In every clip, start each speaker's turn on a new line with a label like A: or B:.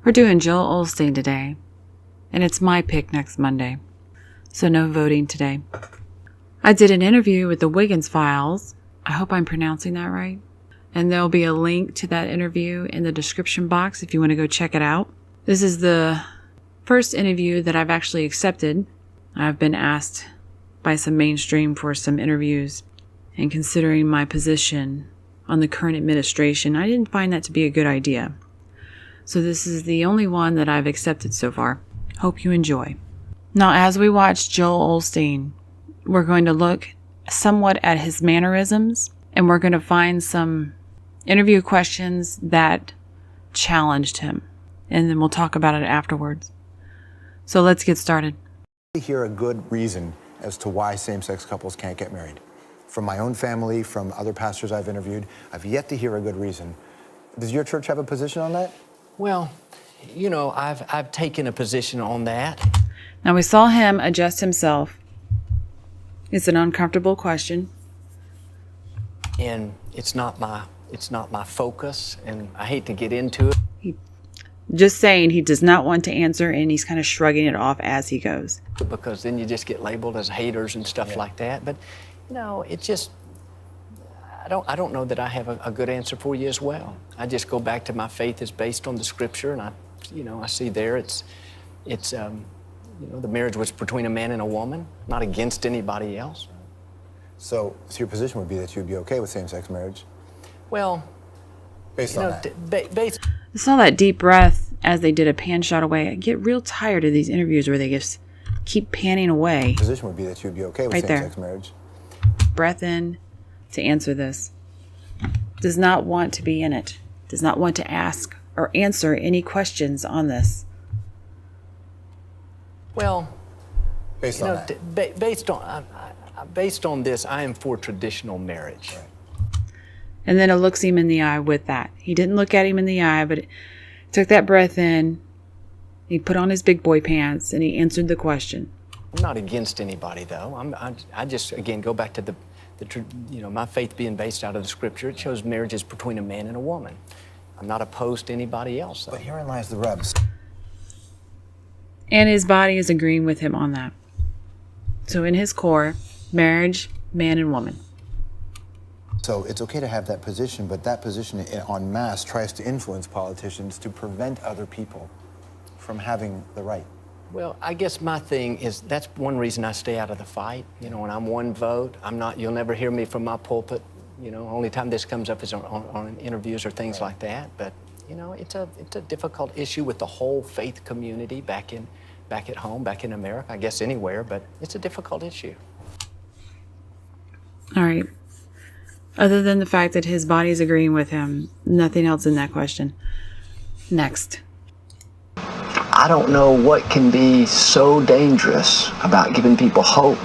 A: We're doing Joel Osteen today, and it's my pick next Monday, so no voting today. I did an interview with the Wiggins Files. I hope I'm pronouncing that right. And there'll be a link to that interview in the description box if you want to go check it out. This is the first interview that I've actually accepted. I've been asked by some mainstream for some interviews, and considering my position on the current administration, I didn't find that to be a good idea. So this is the only one that I've accepted so far. Hope you enjoy. Now, as we watch Joel Osteen, we're going to look somewhat at his mannerisms, and we're going to find some interview questions that challenged him, and then we'll talk about it afterwards. So let's get started.
B: I hear a good reason as to why same-sex couples can't get married. From my own family, from other pastors I've interviewed, I've yet to hear a good reason. Does your church have a position on that?
C: Well, you know, I've taken a position on that.
A: Now we saw him adjust himself. It's an uncomfortable question.
C: And it's not my focus, and I hate to get into it.
A: Just saying he does not want to answer, and he's kind of shrugging it off as he goes.
C: Because then you just get labeled as haters and stuff like that. But, you know, it just, I don't know that I have a good answer for you as well. I just go back to my faith is based on the scripture, and I see there it's the marriage was between a man and a woman, not against anybody else.
B: So your position would be that you'd be okay with same-sex marriage?
C: Well,
B: based on that.
A: I saw that deep breath as they did a pan shot away. I get real tired of these interviews where they just keep panning away.
B: Your position would be that you'd be okay with same-sex marriage?
A: Breath in to answer this. Does not want to be in it. Does not want to ask or answer any questions on this.
C: Well,
B: based on that.
C: Based on this, I am for traditional marriage.
B: Right.
A: And then it looks him in the eye with that. He didn't look at him in the eye, but took that breath in. He put on his big boy pants and he answered the question.
C: I'm not against anybody, though. I just, again, go back to my faith being based out of the scripture. It shows marriage is between a man and a woman. I'm not opposed to anybody else, though.
B: But herein lies the rub.
A: And his body is agreeing with him on that. So in his core, marriage, man and woman.
B: So it's okay to have that position, but that position en masse tries to influence politicians to prevent other people from having the right.
C: Well, I guess my thing is that's one reason I stay out of the fight. You know, when I'm one vote, you'll never hear me from my pulpit. You know, only time this comes up is on interviews or things like that. But, you know, it's a difficult issue with the whole faith community back at home, back in America, I guess anywhere, but it's a difficult issue.
A: All right. Other than the fact that his body is agreeing with him, nothing else in that question. Next.
D: I don't know what can be so dangerous about giving people hope,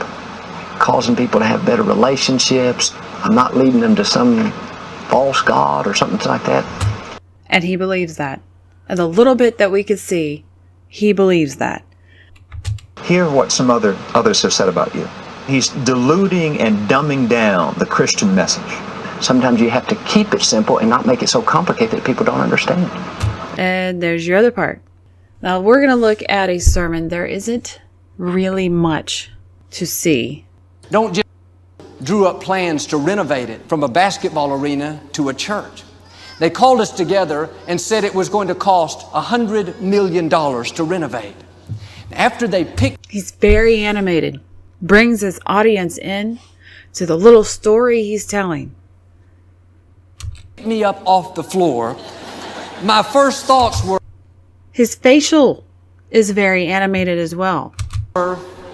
D: causing people to have better relationships. I'm not leading them to some false god or something like that.
A: And he believes that. And the little bit that we could see, he believes that.
D: Hear what some others have said about you. He's diluting and dumbing down the Christian message. Sometimes you have to keep it simple and not make it so complicated that people don't understand.
A: And there's your other part. Now we're going to look at a sermon. There isn't really much to see.
E: Don't just drew up plans to renovate it from a basketball arena to a church. They called us together and said it was going to cost $100 million to renovate. After they picked...
A: He's very animated. Brings his audience in to the little story he's telling.
E: Me up off the floor. My first thoughts were...
A: His facial is very animated as well.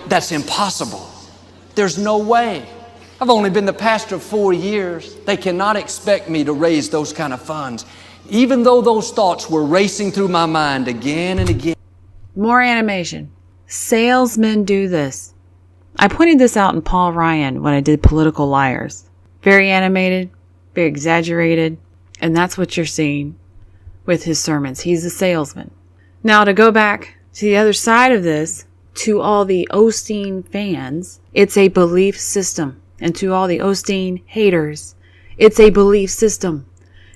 E: That's impossible. There's no way. I've only been the pastor 4 years. They cannot expect me to raise those kind of funds. Even though those thoughts were racing through my mind again and again.
A: More animation. Salesmen do this. I pointed this out in Paul Ryan when I did Political Liars. Very animated, very exaggerated, and that's what you're seeing with his sermons. He's a salesman. Now to go back to the other side of this, to all the Osteen fans, it's a belief system. And to all the Osteen haters, it's a belief system.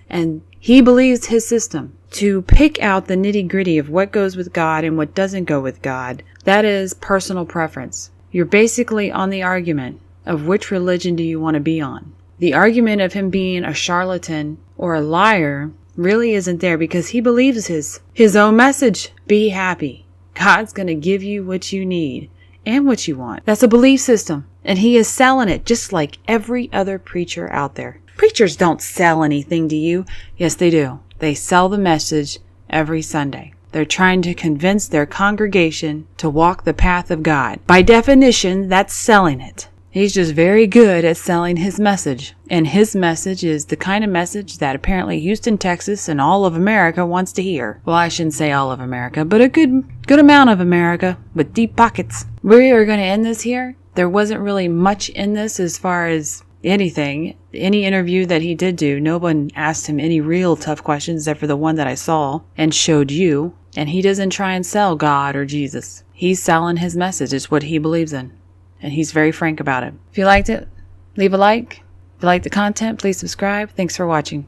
A: And he believes his system. to pick out the nitty-gritty of what goes with God and what doesn't go with God, that is personal preference. You're basically on the argument of which religion do you want to be on. The argument of him being a charlatan or a liar really isn't there because he believes his own message. Be happy. God's going to give you what you need and what you want. That's a belief system. And he is selling it just like every other preacher out there. Preachers don't sell anything to you. Yes, they do. They sell the message every Sunday. They're trying to convince their congregation to walk the path of God. By definition, that's selling it. He's just very good at selling his message. And his message is the kind of message that apparently Houston, Texas, and all of America wants to hear. Well, I shouldn't say all of America, but a good amount of America with deep pockets. We are going to end this here. There wasn't really much in this as far as anything. Any interview that he did do, no one asked him any real tough questions except for the one that I saw and showed you. And he doesn't try and sell God or Jesus. He's selling his message. It's what he believes in. And he's very frank about it. If you liked it, leave a like. If you like the content, please subscribe. Thanks for watching.